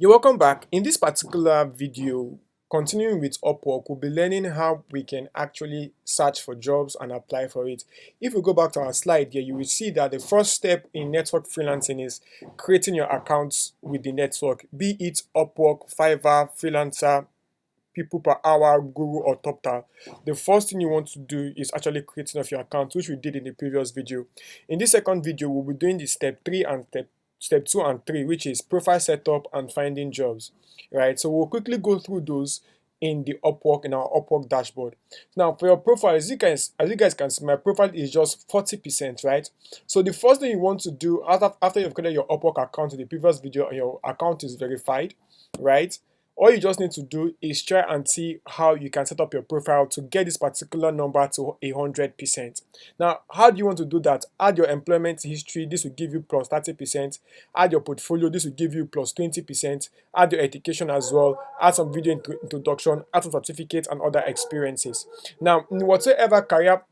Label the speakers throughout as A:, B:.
A: You're welcome back. In this particular video, continuing with Upwork, we'll be learning how we can actually search for jobs and apply for it. If we go back to our slide here, you will see that the first step in network freelancing is creating your accounts with the network, be it Upwork, Fiverr, Freelancer, People Per Hour, Google, or TopTal. The first thing you want to do is actually creating of your account, which we did in the previous video. In this second video, we'll be doing the step 3 and step 2 and 3, which is profile setup and finding jobs, right? So we'll quickly go through those in the Upwork, in our Upwork dashboard. Now for your profile, as you guys can see, my profile is just 40%, right? So the first thing you want to do after you've created your Upwork account in the previous video and your account is verified, right? All you just need to do is try and see how you can set up your profile to get this particular number to 100%. Now, how do you want to do that? Add your employment history, this will give you plus 30%. Add your portfolio, this will give you plus 20%. Add your education as well. Add some video introduction, add some certificates and other experiences. Now, in whatever career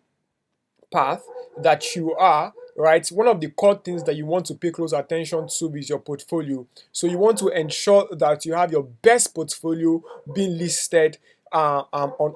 A: path that you are, right, one of the core things that you want to pay close attention to is your portfolio. So you want to ensure that you have your best portfolio being listed on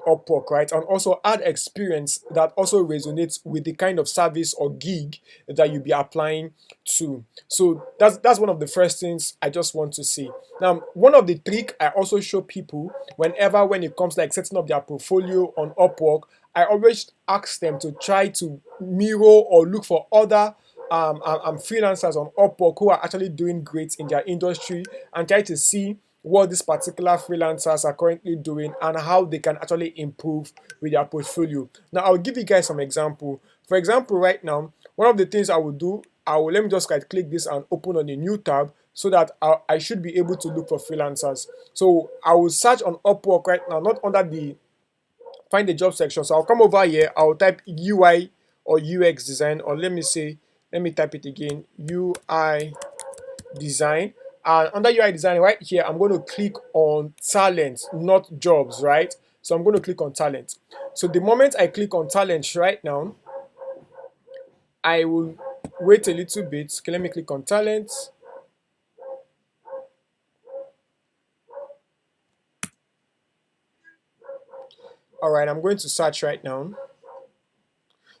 A: Upwork, right? And also add experience that also resonates with the kind of service or gig that you'll be applying to. So that's one of the first things I just want to see. Now, one of the trick I also show people when it comes like setting up their portfolio on Upwork, I always ask them to try to mirror or look for other freelancers on Upwork who are actually doing great in their industry and try to see what these particular freelancers are currently doing and how they can actually improve with their portfolio. Now, I'll give you guys some example. For example, right now, one of the things I will do, let me just right click this and open on a new tab so that I should be able to look for freelancers. So I will search on Upwork right now, not under the find the job section. So I'll come over here, I'll type UI or UX design, or let me type it again, UI design. And under UI design right here, I'm going to click on talent, not jobs, right? So I'm going to click on talent. So the moment I click on talent right now, I will wait a little bit. Okay, let me click on talent. All right, I'm going to search right now.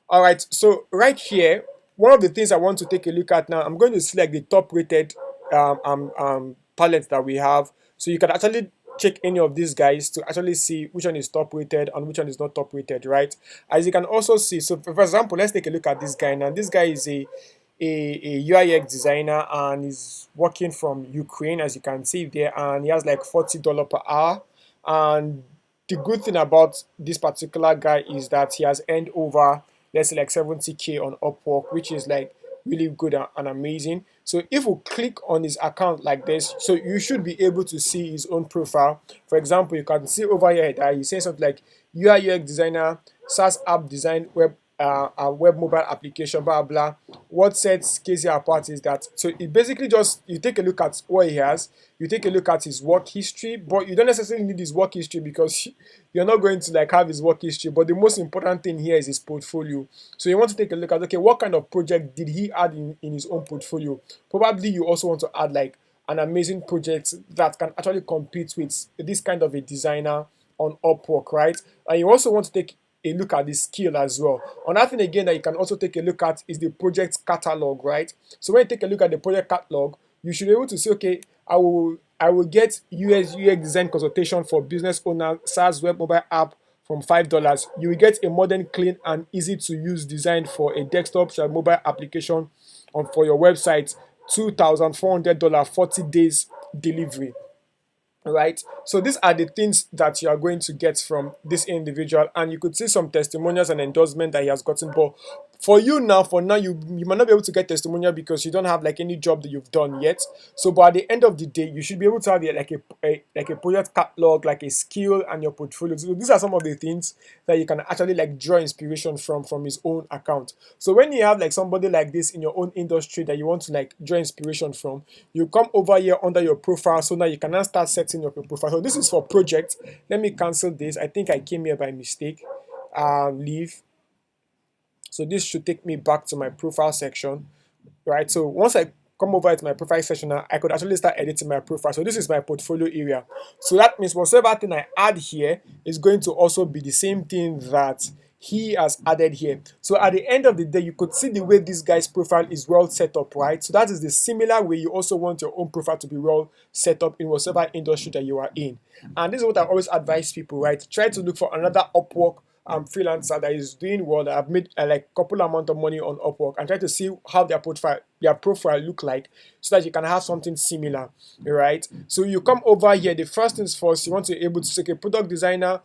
A: All right, so right here, one of the things I want to take a look at now, I'm going to select the top rated palettes that we have. So you can actually check any of these guys to actually see which one is top rated and which one is not top rated, right? As you can also see, so for example, let's take a look at this guy now. This guy is a UI/UX designer and is working from Ukraine, as you can see there, and he has like $40 per hour. And the good thing about this particular guy is that he has earned over, let's say, like 70K on Upwork, which is like really good and amazing. So if we click on his account like this, so you should be able to see his own profile. For example, you can see over here that he says something like UI/UX designer, SaaS app design, web mobile application, blah blah. What sets Casey apart is that, so it basically just, you take a look at what he has, you take a look at his work history, but you don't necessarily need his work history because you're not going to like have his work history. But the most important thing here is his portfolio. So you want to take a look at, okay, what kind of project did he add in his own portfolio? Probably you also want to add like an amazing project that can actually compete with this kind of a designer on Upwork, right? And you also want to take a look at the skill as well. Another thing again that you can also take a look at is the project catalog, right? So when you take a look at the project catalog, you should be able to say, okay, I will get UX design consultation for business owner SaaS web mobile app from $5. You will get a modern, clean, and easy to use design for a desktop mobile application for your website, $2,400, 40 days delivery, right? So these are the things that you are going to get from this individual, and you could see some testimonials and endorsement that he has gotten. But for now, you might not be able to get testimonial because you don't have like any job that you've done yet. So but at the end of the day, you should be able to have like a project catalog, like a skill and your portfolio. So these are some of the things that you can actually like draw inspiration from his own account. So when you have like somebody like this in your own industry that you want to like draw inspiration from, you come over here under your profile. So now you can now start setting up your profile. So this is for project. Let me cancel this. I think I came here by mistake. Leave. So this should take me back to my profile section, right? So once I come over to my profile section now, I could actually start editing my profile. So this is my portfolio area. So that means whatever thing I add here is going to also be the same thing that he has added here. So at the end of the day, you could see the way this guy's profile is well set up, right? So that is the similar way you also want your own profile to be well set up in whatever industry that you are in. And this is what I always advise people, right? Try to look for another Upwork freelancer that is doing well, that have made like couple amount of money on Upwork, and try to see how their profile look like, so that you can have something similar, right? So you come over here, the first things first, you want to be able to say, okay, product designer,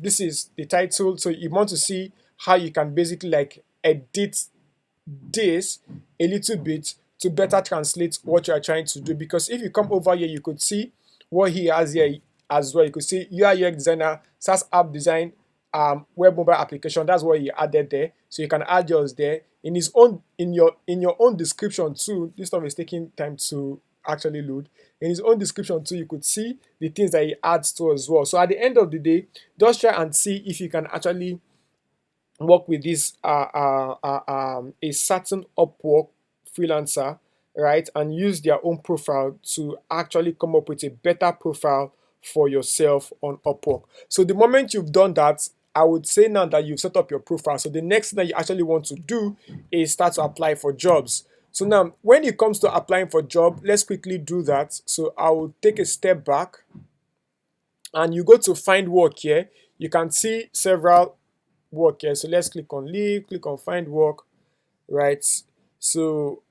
A: this is the title. So you want to see how you can basically like edit this a little bit to better translate what you are trying to do. Because if you come over here, you could see what he has here as well. You could see UI UX designer, SaaS app design, web mobile application. That's what he added there. So you can add yours there in his own in your own description too. This stuff is taking time to actually load. In his own description too, you could see the things that he adds to as well. So at the end of the day, just try and see if you can actually work with this a certain Upwork freelancer, right, and use their own profile to actually come up with a better profile for yourself on Upwork. So the moment you've done that, I would say now that you've set up your profile, so the next thing that you actually want to do is start to apply for jobs. So now when it comes to applying for job, let's quickly do that. So I will take a step back, and you go to find work here. You can see several work here. So let's click on leave, click on find work, right? So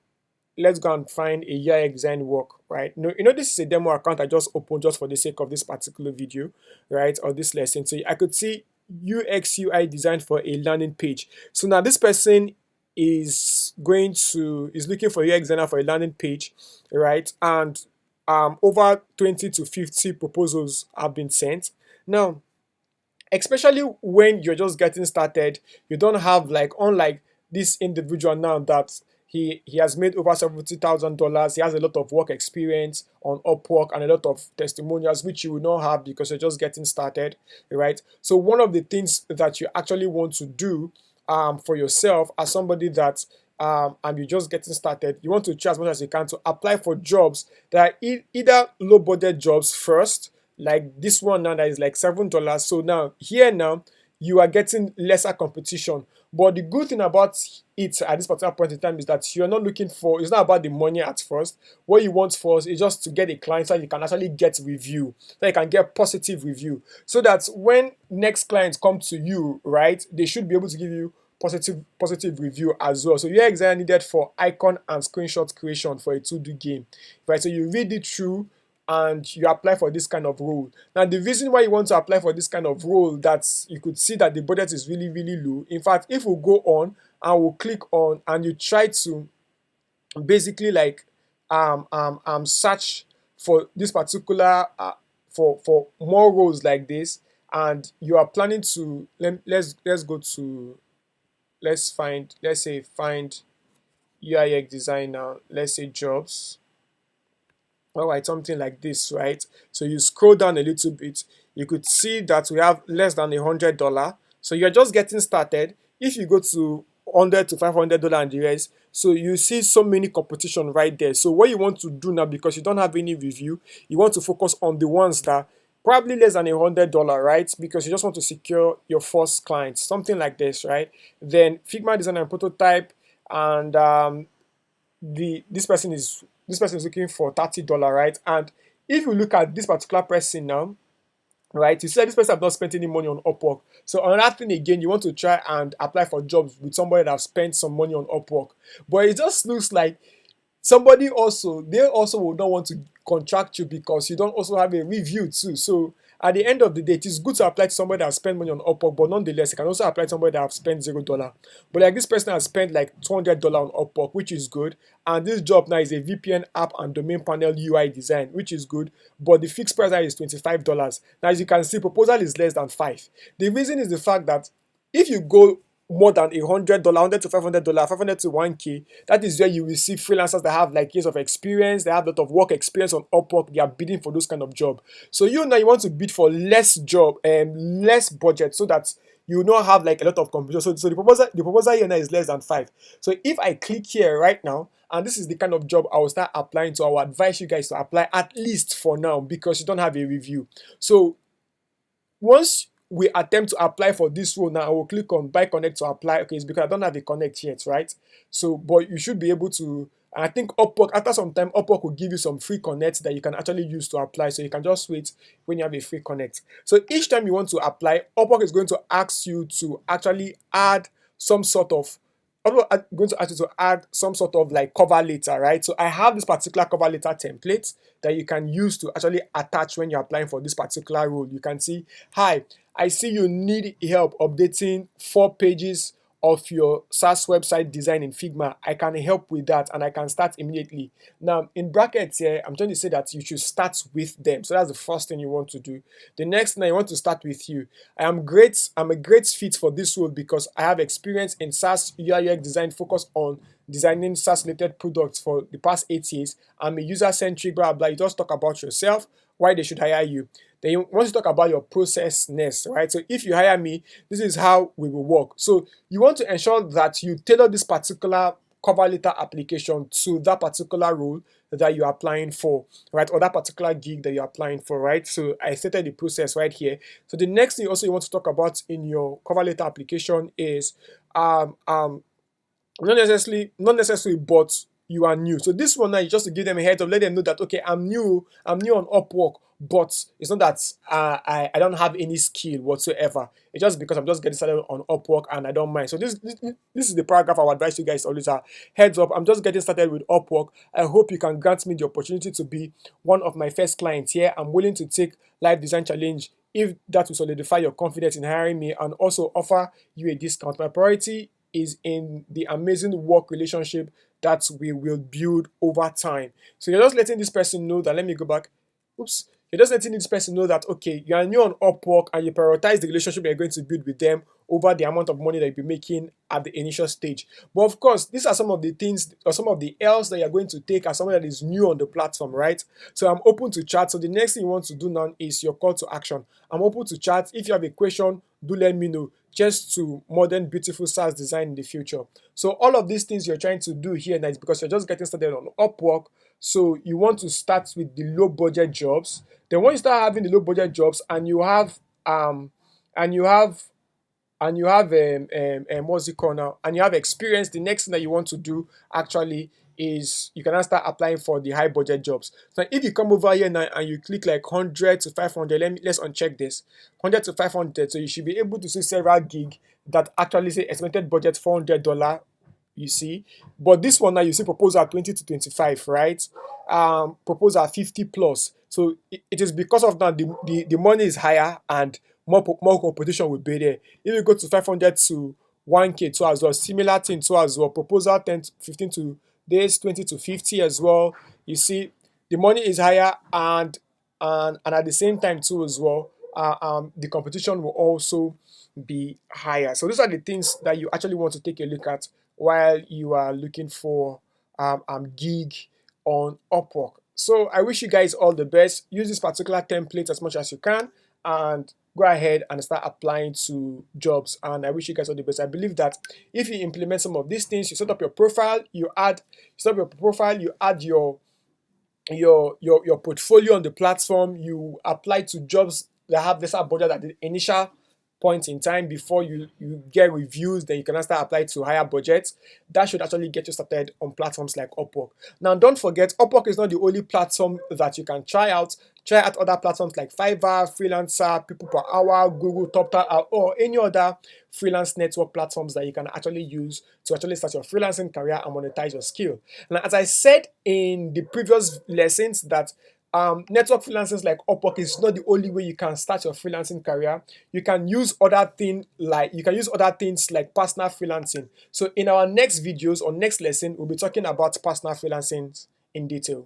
A: let's go and find a UI design work, right? No, this is a demo account I just opened just for the sake of this particular video, right, or this lesson. So I could see UX UI design for a landing page. So now this person is looking for UX designer for a landing page, right? And over 20 to 50 proposals have been sent. Now, especially when you're just getting started, you don't have, like, unlike this individual now that he has made over $70,000. He has a lot of work experience on Upwork and a lot of testimonials, which you will not have because you're just getting started, right? So one of the things that you actually want to do for yourself as somebody that and you're just getting started, you want to try as much as you can to apply for jobs that are either low budget jobs first, like this one now that is like $7. So now here now you are getting lesser competition. But the good thing about it at this particular point in time is that you're not looking for, it's not about the money at first. What you want first is just to get a client so you can actually get review, so you can get positive review, so that when next clients come to you, right, they should be able to give you positive review as well. So UI design needed for icon and screenshot creation for a 2D game, right? So you read it through and you apply for this kind of role. Now the reason why you want to apply for this kind of role, that you could see that the budget is really really low. In fact, if we go on and we'll click on and you try to basically like search for this particular for more roles like this, and you are planning to let's go to, let's say find UI UX designer, let's say jobs. All right, something like this, right? So you scroll down a little bit, you could see that we have less than $100. So you're just getting started. If you go to $100 to $500 and the rest, so you see so many competition right there. So what you want to do now, because you don't have any review, you want to focus on the ones that probably less than $100, right? Because you just want to secure your first client, something like this, right? Then Figma design and prototype, and this person is looking for $30, right? And if you look at this particular person now, right, you see that this person has not spent any money on Upwork. So another thing again, you want to try and apply for jobs with somebody that has spent some money on Upwork. But it just looks like they also would not want to contract you because you don't also have a review too. So at the end of the day, it is good to apply to somebody that has spent money on Upwork, but nonetheless, you can also apply to somebody that has spent $0. But like this person has spent like $200 on Upwork, which is good. And this job now is a VPN app and domain panel UI design, which is good. But the fixed price is $25. Now, as you can see, proposal is less than 5. The reason is the fact that if you go more than $100, $100 to $500, $500 to $1K, that is where you will see freelancers that have like years of experience, they have a lot of work experience on Upwork, they are bidding for those kind of job. So you want to bid for less job and less budget, so that you will not have like a lot of competition. So the proposal here now is less than 5. So if I click here right now and this is the kind of job I will start applying to. I will advise you guys to apply, at least for now, because you don't have a review. So once we attempt to apply for this role now, I will click on buy connect to apply. Okay, it's because I don't have a connect yet, right? So but you should be able to. I think Upwork, after some time, Upwork will give you some free connects that you can actually use to apply. So you can just wait when you have a free connect. So each time you want to apply, Upwork is going to ask you to actually add some sort of going to ask you to add some sort of like cover letter, right? So I have this particular cover letter template that you can use to actually attach when you're applying for this particular role. You can see, hi, I see you need help updating 4 pages of your SaaS website design in Figma. I can help with that and I can start immediately. Now, in brackets here, I'm trying to say that you should start with them. So that's the first thing you want to do. The next thing, I want to start with you. I'm a great fit for this role because I have experience in SaaS UI UX design focused on designing SaaS related products for the past 8 years. I'm a user-centric, blah, blah. You just talk about yourself, why they should hire you. Then you want to talk about your processness, right? So if you hire me, this is how we will work. So you want to ensure that you tailor this particular cover letter application to that particular role that you're applying for, right? Or that particular gig that you're applying for, right? So I stated the process right here. So the next thing also you want to talk about in your cover letter application is not necessarily, but you are new. So this one now is just to give them a heads up, let them know that okay, I'm new on Upwork, but it's not that I don't have any skill whatsoever. It's just because I'm just getting started on Upwork and I don't mind. So this is the paragraph I would advise you guys to always heads up. I'm just getting started with Upwork. I hope you can grant me the opportunity to be one of my first clients here. I'm willing to take live design challenge if that will solidify your confidence in hiring me and also offer you a discount. My priority is in the amazing work relationship that we will build over time. So you're just letting this person know that, let me go back. Oops. You're just letting this person know that, okay, you are new on Upwork and you prioritize the relationship you're going to build with them over the amount of money that you'll be making at the initial stage. But of course, these are some of the things or some of the L's that you're going to take as someone that is new on the platform, right? So I'm open to chat. So the next thing you want to do now is your call to action. I'm open to chat. If you have a question, do let me know. Just to modern, beautiful SaaS design in the future. So all of these things you're trying to do here now is because you're just getting started on Upwork. So you want to start with the low budget jobs. Then when you start having the low budget jobs and you have what's it called now, and you have experience, the next thing that you want to do actually is you can now start applying for the high budget jobs. So if you come over here now and you click like 100 to 500, let's uncheck this, 100 to 500. So you should be able to see several gig that actually say estimated budget $400. You see, but this one now you see proposal 20 to 25, right? Proposal 50 plus. So it is because of that the money is higher and more competition will be there. If you go to 500 to 1K too as well, similar thing too as well. Proposal 10 to 15 to days, 20 to 50 as well. You see, the money is higher and at the same time too as well. The competition will also be higher. So those are the things that you actually want to take a look at while you are looking for gig on Upwork. So I wish you guys all the best. Use this particular template as much as you can and go ahead and start applying to jobs. And I wish you guys all the best. I believe that if you implement some of these things, you set up your profile, you add your portfolio on the platform, you apply to jobs that have lesser budget at the initial point in time before you get reviews, then you can start apply to higher budgets. That should actually get you started on platforms like Upwork. Now don't forget, Upwork is not the only platform that you can try out. Try out other platforms like Fiverr, Freelancer, People Per Hour, Google Top Talent, or any other freelance network platforms that you can actually use to actually start your freelancing career and monetize your skill. And as I said in the previous lessons that network freelancers like Upwork is not the only way you can start your freelancing career. You can use other things like personal freelancing. So in our next videos or next lesson, we'll be talking about personal freelancing in detail.